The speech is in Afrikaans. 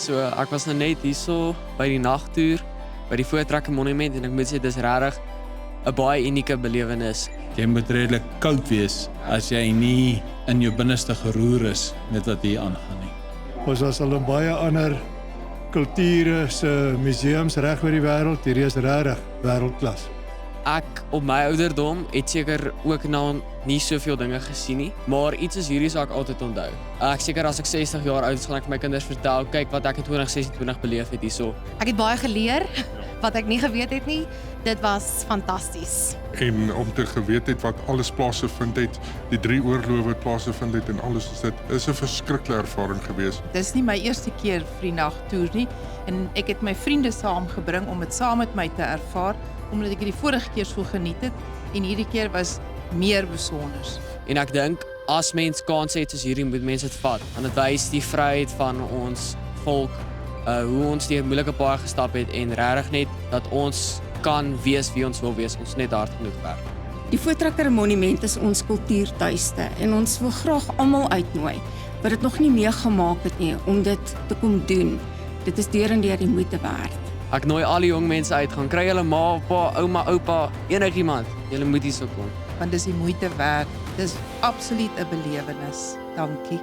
So ek was nou net hierso by die nagtoer by die Voortrekker Monument en ek moet sê dis regtig 'n baie unieke belewenis. Jy moet redelik koud wees as jy nie in jou binneste geroer is met wat hier aangaan nie. Ons was al in baie ander kulture se museums reg oor die wêreld. Hierdie is regtig wêreldklas. Ek op my ouderdom het seker ook nou nie soveel dinge gesien nie, maar iets is hierdie sal ek altyd onthou. Ek seker as ek 60 jaar oud is, gaan ek vir my kinders vertel, kyk wat ek in 2026 beleef het hierso. Ek het baie geleer wat ek nie geweet het nie. Dit was fantasties. En om te geweet het wat alles plaasgevind het, die 3 oorloë wat plaasgevind het en alles is 'n verskriklike ervaring gewees. Dis nie my eerste keer vir die nagtoer nie en ek het my vriende saamgebring om dit saam met my te ervaar omdat ek dit die vorige keer so geniet het en hierdie keer was meer besonder. En ek dink as mens kans het soos hierdie moet mense dit vat, want dit wys die vryheid van ons volk, hoe ons deur moeilike paaie gestap het en regtig net dat ons kan wees wie ons wil wees, ons net hard genoeg werk. Die Voortrekker Monument is ons kultuurtuiste en ons wil graag almal uitnooi wat dit nog nie meegemaak het nie om dit te kom doen. Dit is deur en deur die moeite werd. Ek nooi al die jong mense uit, gaan kry hulle ma, pa, ouma, oupa, enigiemand. Julle moet hierso kom. Want dis die moeite werd. Dis absoluut 'n belewenis. Dankie.